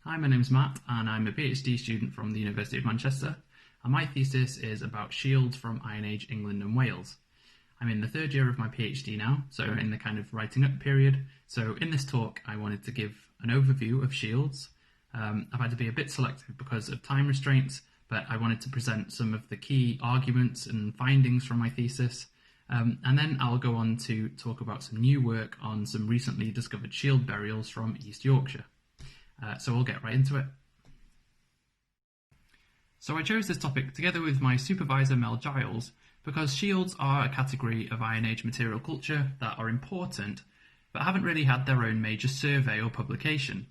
Hi, my name's Matt and I'm a PhD student from the University of Manchester, and my thesis is about shields from Iron Age England and Wales. I'm in the third year of my PhD now, so in the kind of writing up period. So in this talk I wanted to give an overview of shields. I've had to be a bit selective because of time restraints, but I wanted to present some of the key arguments and findings from my thesis. And then I'll go on to talk about some new work on some recently discovered shield burials from East Yorkshire. So we'll get right into it. So I chose this topic together with my supervisor Mel Giles because shields are a category of Iron Age material culture that are important but haven't really had their own major survey or publication.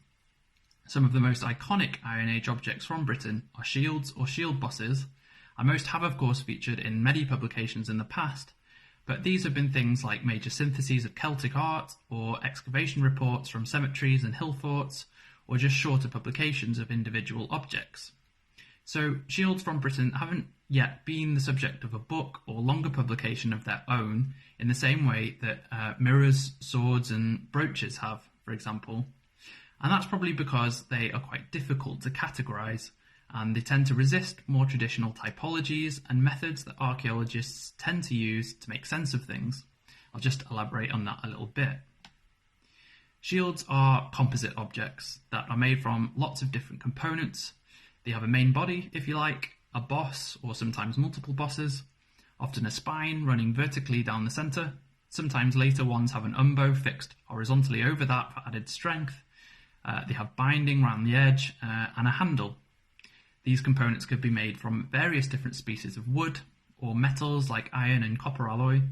Some of the most iconic Iron Age objects from Britain are shields or shield bosses, and most have of course featured in many publications in the past, but these have been things like major syntheses of Celtic art or excavation reports from cemeteries and hill forts, or just shorter publications of individual objects. So shields from Britain haven't yet been the subject of a book or longer publication of their own in the same way that mirrors, swords and brooches have, for example. And that's probably because they are quite difficult to categorise, and they tend to resist more traditional typologies and methods that archaeologists tend to use to make sense of things. I'll just elaborate on that a little bit. Shields are composite objects that are made from lots of different components. They have a main body, if you like, a boss or sometimes multiple bosses, often a spine running vertically down the centre. Sometimes later ones have an umbo fixed horizontally over that for added strength. They have binding around the edge and a handle. These components could be made from various different species of wood or metals like iron and copper alloy,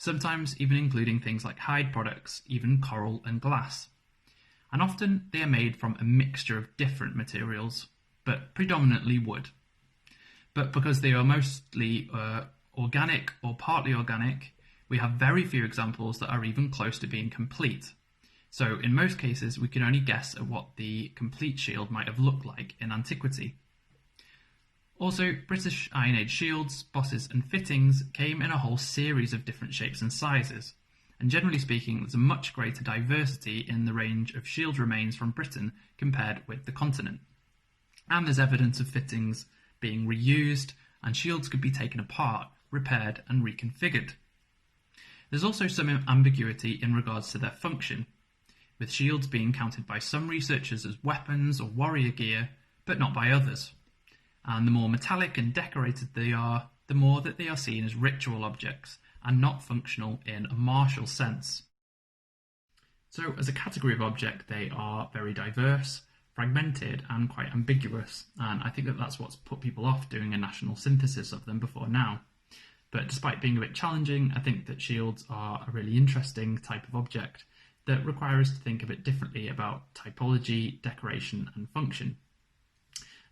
sometimes even including things like hide products, even coral and glass. And often they are made from a mixture of different materials, but predominantly wood. But because they are mostly organic or partly organic, we have very few examples that are even close to being complete. So in most cases we can only guess at what the complete shield might have looked like in antiquity. Also, British Iron Age shields, bosses and fittings came in a whole series of different shapes and sizes, and generally speaking there's a much greater diversity in the range of shield remains from Britain compared with the continent. And there's evidence of fittings being reused, and shields could be taken apart, repaired and reconfigured. There's also some ambiguity in regards to their function, with shields being counted by some researchers as weapons or warrior gear, but not by others. And the more metallic and decorated they are, the more that they are seen as ritual objects and not functional in a martial sense. So as a category of object, they are very diverse, fragmented and quite ambiguous, and I think that that's what's put people off doing a national synthesis of them before now. But despite being a bit challenging, I think that shields are a really interesting type of object that require us to think a bit differently about typology, decoration and function.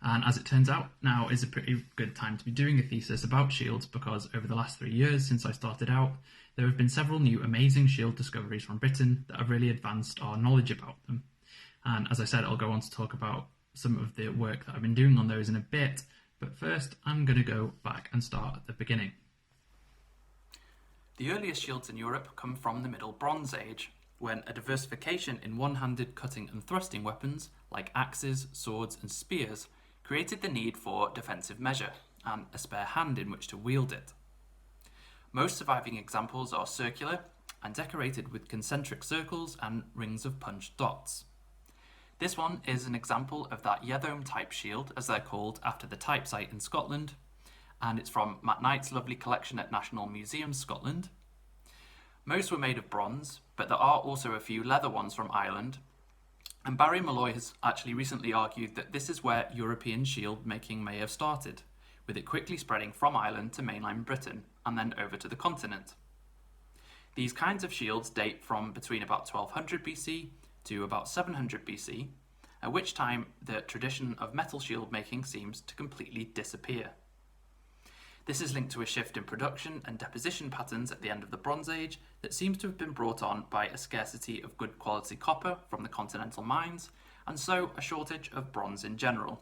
And as it turns out, now is a pretty good time to be doing a thesis about shields because over the last 3 years since I started out, there have been several new amazing shield discoveries from Britain that have really advanced our knowledge about them. And as I said, I'll go on to talk about some of the work that I've been doing on those in a bit, but first I'm going to go back and start at the beginning. The earliest shields in Europe come from the Middle Bronze Age, when a diversification in one-handed cutting and thrusting weapons like axes, swords and spears created the need for defensive measure and a spare hand in which to wield it. Most surviving examples are circular and decorated with concentric circles and rings of punched dots. This one is an example of that Yethome type shield, as they're called after the type site in Scotland, and it's from Matt Knight's lovely collection at National Museum Scotland. Most were made of bronze, but there are also a few leather ones from Ireland, and Barry Malloy has actually recently argued that this is where European shield making may have started, with it quickly spreading from Ireland to mainland Britain and then over to the continent. These kinds of shields date from between about 1200 BC to about 700 BC, at which time the tradition of metal shield making seems to completely disappear. This is linked to a shift in production and deposition patterns at the end of the Bronze Age that seems to have been brought on by a scarcity of good quality copper from the continental mines, and so a shortage of bronze in general.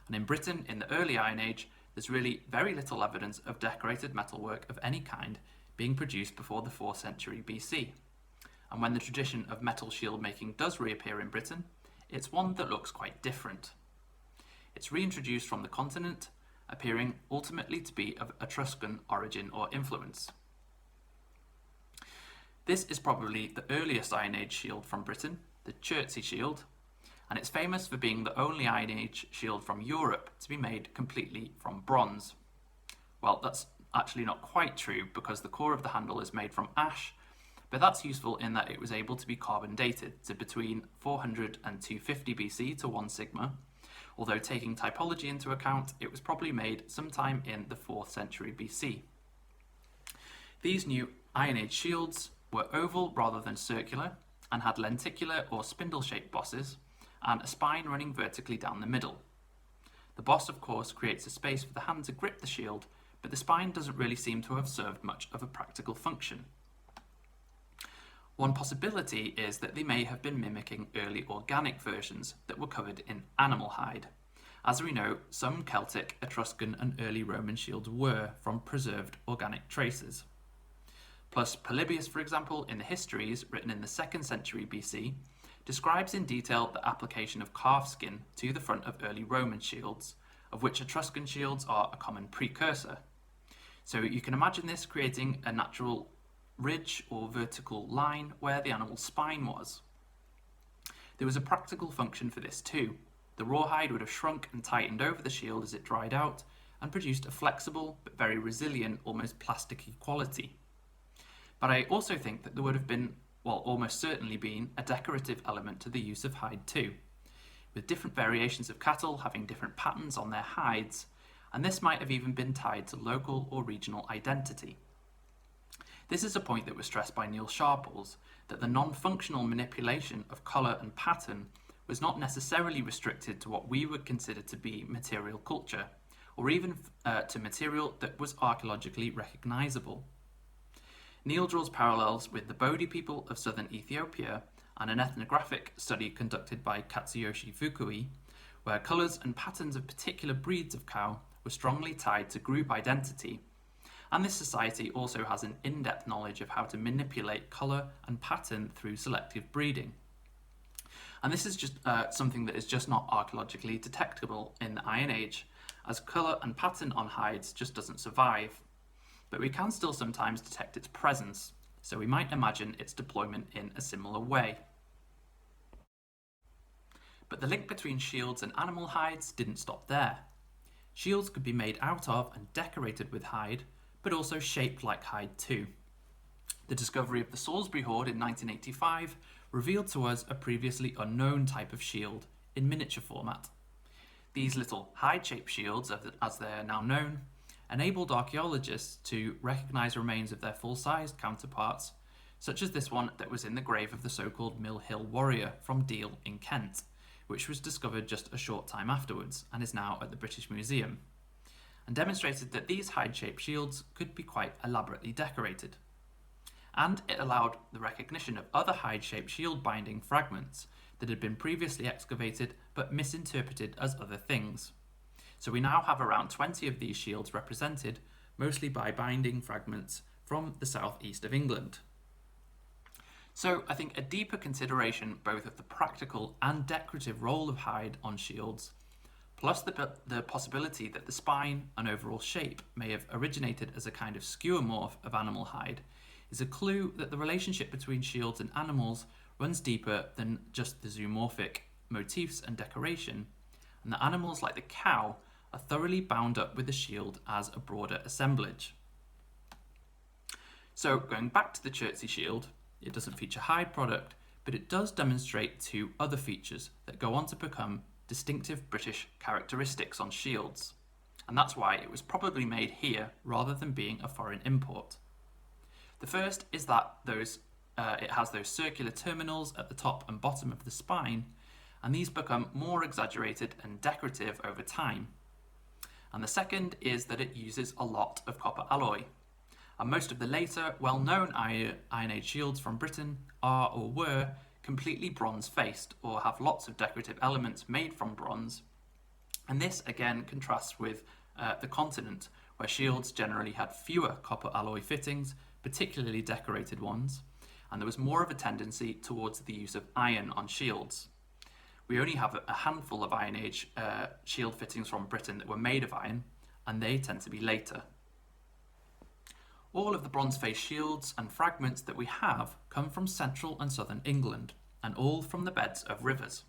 And in Britain, in the early Iron Age, there's really very little evidence of decorated metalwork of any kind being produced before the 4th century BC. And when the tradition of metal shield making does reappear in Britain, it's one that looks quite different. It's reintroduced from the continent, appearing ultimately to be of Etruscan origin or influence. This is probably the earliest Iron Age shield from Britain, the Chertsey shield, and it's famous for being the only Iron Age shield from Europe to be made completely from bronze. Well, that's actually not quite true because the core of the handle is made from ash, but that's useful in that it was able to be carbon dated to between 400 and 250 BC to 1 sigma, although taking typology into account, it was probably made sometime in the 4th century BC. These new Iron Age shields were oval rather than circular and had lenticular or spindle-shaped bosses and a spine running vertically down the middle. The boss, of course, creates a space for the hand to grip the shield, but the spine doesn't really seem to have served much of a practical function. One possibility is that they may have been mimicking early organic versions that were covered in animal hide. As we know, some Celtic, Etruscan and early Roman shields were from preserved organic traces. Plus, Polybius, for example, in the Histories, written in the 2nd century BC, describes in detail the application of calf skin to the front of early Roman shields, of which Etruscan shields are a common precursor. So you can imagine this creating a natural ridge or vertical line where the animal's spine was. There was a practical function for this too. The rawhide would have shrunk and tightened over the shield as it dried out and produced a flexible but very resilient, almost plasticky quality. But I also think that there would have been, well, almost certainly been, a decorative element to the use of hide too, with different variations of cattle having different patterns on their hides, and this might have even been tied to local or regional identity. This is a point that was stressed by Neil Sharples, that the non-functional manipulation of colour and pattern was not necessarily restricted to what we would consider to be material culture, or even to material that was archaeologically recognisable. Neil draws parallels with the Bodhi people of southern Ethiopia and an ethnographic study conducted by Katsuyoshi Fukui, where colours and patterns of particular breeds of cow were strongly tied to group identity, and this society also has an in-depth knowledge of how to manipulate colour and pattern through selective breeding. And this is just something that is just not archaeologically detectable in the Iron Age, as colour and pattern on hides just doesn't survive. But we can still sometimes detect its presence, so we might imagine its deployment in a similar way. But the link between shields and animal hides didn't stop there. Shields could be made out of and decorated with hide, but also shaped like hide too. The discovery of the Salisbury hoard in 1985 revealed to us a previously unknown type of shield in miniature format. These little hide-shaped shields, as they are now known, enabled archaeologists to recognise remains of their full-sized counterparts, such as this one that was in the grave of the so-called Mill Hill warrior from Deal in Kent, which was discovered just a short time afterwards and is now at the British Museum, and demonstrated that these hide-shaped shields could be quite elaborately decorated. And it allowed the recognition of other hide-shaped shield binding fragments that had been previously excavated but misinterpreted as other things. So we now have around 20 of these shields represented, mostly by binding fragments from the southeast of England. So I think a deeper consideration both of the practical and decorative role of hide on shields, plus the possibility that the spine and overall shape may have originated as a kind of skewer morph of animal hide, is a clue that the relationship between shields and animals runs deeper than just the zoomorphic motifs and decoration, and that animals like the cow are thoroughly bound up with the shield as a broader assemblage. So going back to the Chertsey shield, it doesn't feature hide product, but it does demonstrate two other features that go on to become distinctive British characteristics on shields, and that's why it was probably made here rather than being a foreign import. The first is that it has those circular terminals at the top and bottom of the spine, and these become more exaggerated and decorative over time. And the second is that it uses a lot of copper alloy. And most of the later, well-known Iron Age shields from Britain are or were completely bronze-faced or have lots of decorative elements made from bronze. And this again contrasts with the continent, where shields generally had fewer copper alloy fittings, particularly decorated ones, and there was more of a tendency towards the use of iron on shields. We only have a handful of Iron Age shield fittings from Britain that were made of iron, and they tend to be later. All of the bronze face shields and fragments that we have come from central and southern England, and all from the beds of rivers.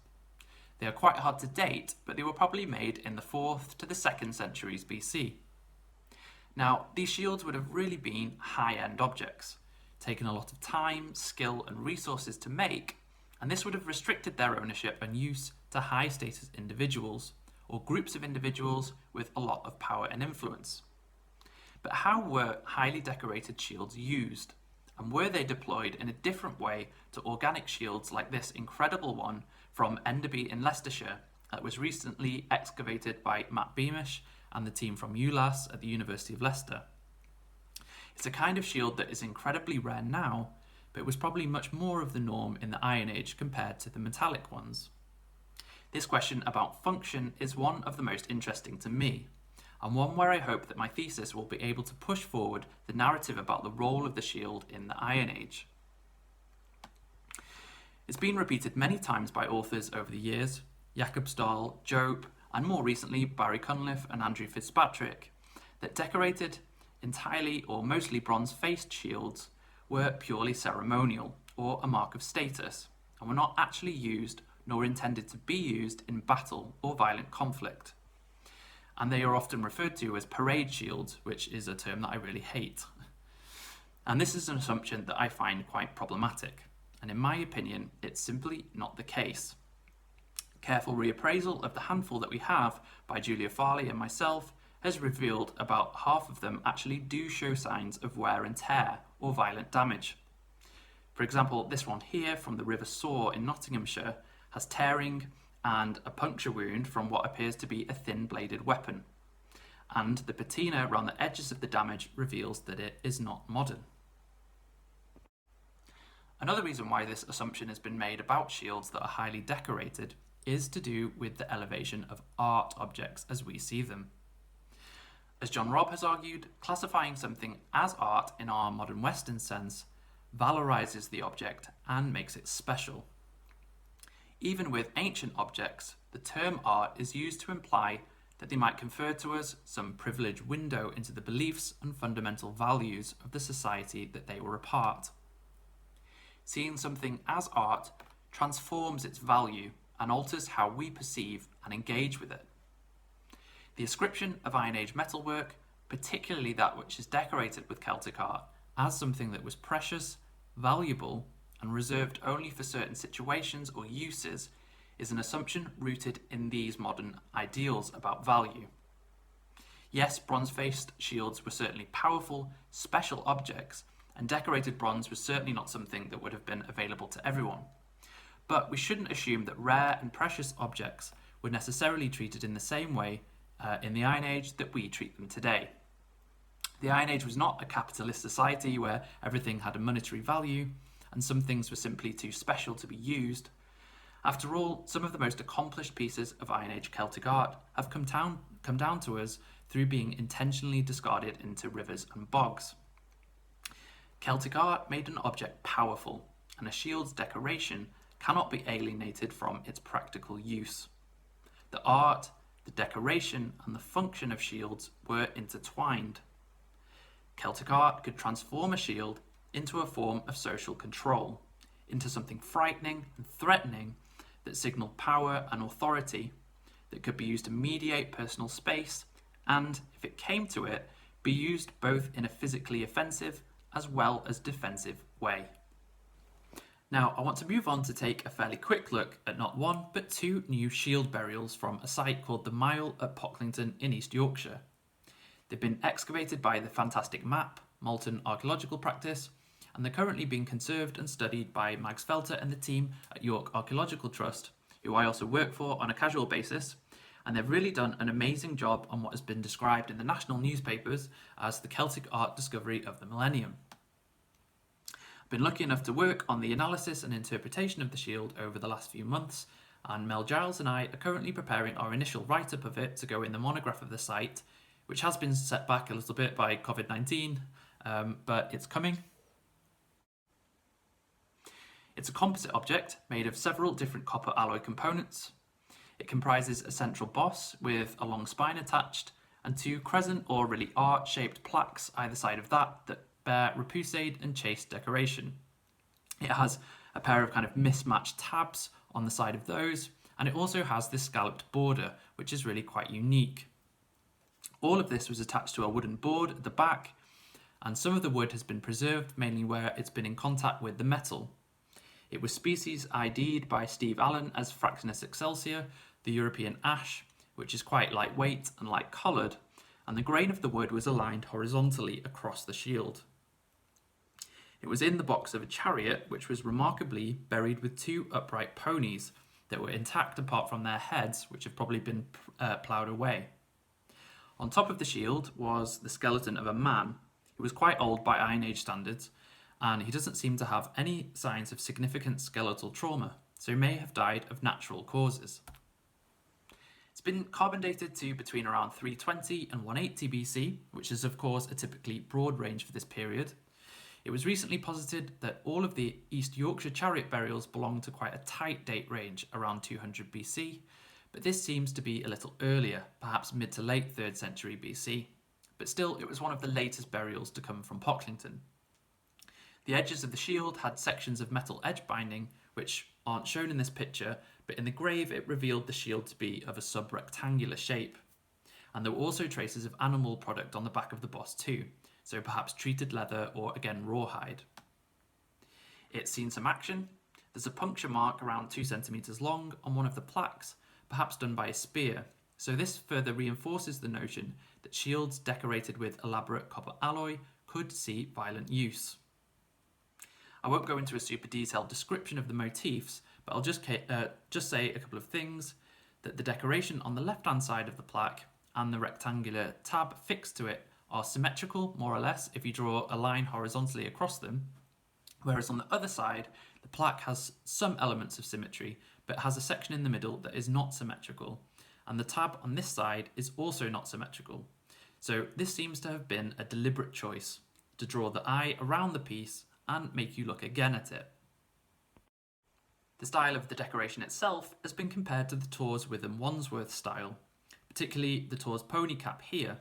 They are quite hard to date, but they were probably made in the 4th to the 2nd centuries BC. Now, these shields would have really been high-end objects, taken a lot of time, skill and resources to make, and this would have restricted their ownership and use to high-status individuals, or groups of individuals with a lot of power and influence. But how were highly decorated shields used? And were they deployed in a different way to organic shields like this incredible one from Enderby in Leicestershire that was recently excavated by Matt Beamish and the team from Iarss at the University of Leicester? It's a kind of shield that is incredibly rare now, but it was probably much more of the norm in the Iron Age compared to the metallic ones. This question about function is one of the most interesting to me, and one where I hope that my thesis will be able to push forward the narrative about the role of the shield in the Iron Age. It's been repeated many times by authors over the years, Jacob Stahl, Job, and more recently Barry Cunliffe and Andrew Fitzpatrick, that decorated entirely or mostly bronze-faced shields were purely ceremonial or a mark of status, and were not actually used nor intended to be used in battle or violent conflict. And they are often referred to as parade shields, which is a term that I really hate. And this is an assumption that I find quite problematic, and in my opinion, it's simply not the case. Careful reappraisal of the handful that we have by Julia Farley and myself has revealed about half of them actually do show signs of wear and tear or violent damage. For example, this one here from the River Soar in Nottinghamshire has tearing and a puncture wound from what appears to be a thin-bladed weapon, and the patina around the edges of the damage reveals that it is not modern. Another reason why this assumption has been made about shields that are highly decorated is to do with the elevation of art objects as we see them. As John Robb has argued, classifying something as art in our modern Western sense valorizes the object and makes it special. Even with ancient objects, the term art is used to imply that they might confer to us some privileged window into the beliefs and fundamental values of the society that they were a part. Seeing something as art transforms its value and alters how we perceive and engage with it. The ascription of Iron Age metalwork, particularly that which is decorated with Celtic art, as something that was precious, valuable, and reserved only for certain situations or uses, is an assumption rooted in these modern ideals about value. Yes, bronze-faced shields were certainly powerful, special objects, and decorated bronze was certainly not something that would have been available to everyone. But we shouldn't assume that rare and precious objects were necessarily treated in the same way in the Iron Age that we treat them today. The Iron Age was not a capitalist society where everything had a monetary value, and some things were simply too special to be used. After all, some of the most accomplished pieces of Iron Age Celtic art have come down to us through being intentionally discarded into rivers and bogs. Celtic art made an object powerful, and a shield's decoration cannot be alienated from its practical use. The art, the decoration, and the function of shields were intertwined. Celtic art could transform a shield into a form of social control, into something frightening and threatening that signalled power and authority, that could be used to mediate personal space, and, if it came to it, be used both in a physically offensive as well as defensive way. Now, I want to move on to take a fairly quick look at not one, but two new shield burials from a site called the Mile at Pocklington in East Yorkshire. They've been excavated by the fantastic MAP, Malton Archaeological Practice, and they're currently being conserved and studied by Mags Felter and the team at York Archaeological Trust, who I also work for on a casual basis, and they've really done an amazing job on what has been described in the national newspapers as the Celtic art discovery of the millennium. I've been lucky enough to work on the analysis and interpretation of the shield over the last few months, and Mel Giles and I are currently preparing our initial write-up of it to go in the monograph of the site, which has been set back a little bit by COVID-19, but it's coming. It's a composite object made of several different copper alloy components. It comprises a central boss with a long spine attached and two crescent or really arch-shaped plaques either side of that bear repoussade and chased decoration. It has a pair of kind of mismatched tabs on the side of those, and it also has this scalloped border, which is really quite unique. All of this was attached to a wooden board at the back, and some of the wood has been preserved mainly where it's been in contact with the metal. It was species ID'd by Steve Allen as Fraxinus excelsior, the European ash, which is quite lightweight and light coloured, and the grain of the wood was aligned horizontally across the shield. It was in the box of a chariot, which was remarkably buried with two upright ponies that were intact apart from their heads, which have probably been ploughed away. On top of the shield was the skeleton of a man who was quite old by Iron Age standards, and he doesn't seem to have any signs of significant skeletal trauma, so he may have died of natural causes. It's been carbon dated to between around 320 and 180 BC, which is of course a typically broad range for this period. It was recently posited that all of the East Yorkshire chariot burials belong to quite a tight date range around 200 BC, but this seems to be a little earlier, perhaps mid to late 3rd century BC. But still, it was one of the latest burials to come from Pocklington. The edges of the shield had sections of metal edge binding, which aren't shown in this picture, but in the grave it revealed the shield to be of a sub-rectangular shape. And there were also traces of animal product on the back of the boss too, so perhaps treated leather or again rawhide. It's seen some action. There's a puncture mark around 2 centimetres long on one of the plaques, perhaps done by a spear, so this further reinforces the notion that shields decorated with elaborate copper alloy could see violent use. I won't go into a super detailed description of the motifs, but I'll just say a couple of things, that the decoration on the left-hand side of the plaque and the rectangular tab fixed to it are symmetrical, more or less, if you draw a line horizontally across them, whereas on the other side, the plaque has some elements of symmetry, but has a section in the middle that is not symmetrical, and the tab on this side is also not symmetrical. So this seems to have been a deliberate choice to draw the eye around the piece and make you look again at it. The style of the decoration itself has been compared to the Torres Witham Wandsworth style, particularly the Torres pony cap here,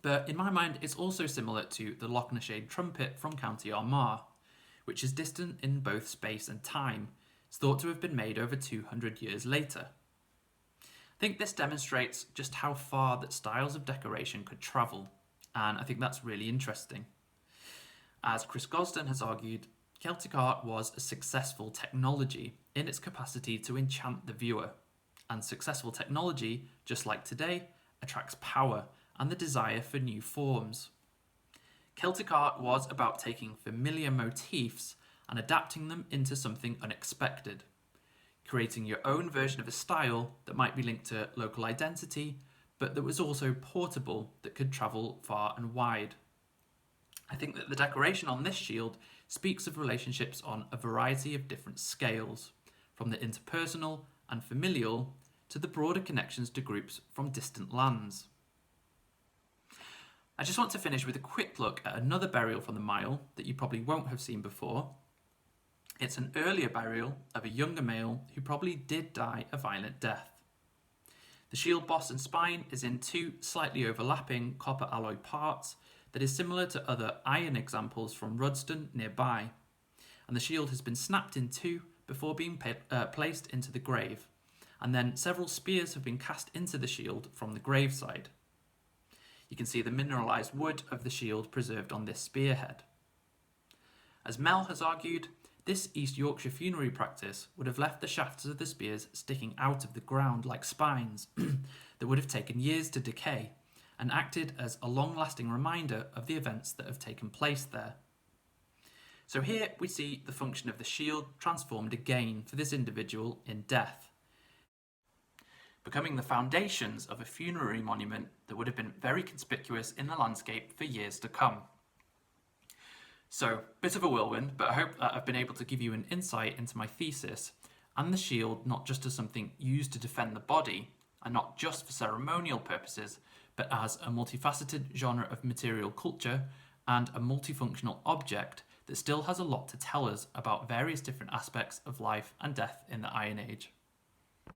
but in my mind it's also similar to the Lochnashade trumpet from County Armagh, which is distant in both space and time. It's thought to have been made over 200 years later. I think this demonstrates just how far that styles of decoration could travel, and I think that's really interesting. As Chris Gosden has argued, Celtic art was a successful technology in its capacity to enchant the viewer, and successful technology, just like today, attracts power and the desire for new forms. Celtic art was about taking familiar motifs and adapting them into something unexpected, creating your own version of a style that might be linked to local identity, but that was also portable, that could travel far and wide. I think that the decoration on this shield speaks of relationships on a variety of different scales, from the interpersonal and familial to the broader connections to groups from distant lands. I just want to finish with a quick look at another burial from the Mile that you probably won't have seen before. It's an earlier burial of a younger male who probably did die a violent death. The shield boss and spine is in two slightly overlapping copper alloy parts that is similar to other iron examples from Rudston nearby, and the shield has been snapped in two before being placed into the grave, and then several spears have been cast into the shield from the graveside. You can see the mineralised wood of the shield preserved on this spearhead. As Mel has argued, this East Yorkshire funerary practice would have left the shafts of the spears sticking out of the ground like spines that would have taken years to decay, and acted as a long-lasting reminder of the events that have taken place there. So here we see the function of the shield transformed again for this individual in death, becoming the foundations of a funerary monument that would have been very conspicuous in the landscape for years to come. So, bit of a whirlwind, but I hope that I've been able to give you an insight into my thesis and the shield not just as something used to defend the body, and not just for ceremonial purposes, but as a multifaceted genre of material culture and a multifunctional object that still has a lot to tell us about various different aspects of life and death in the Iron Age.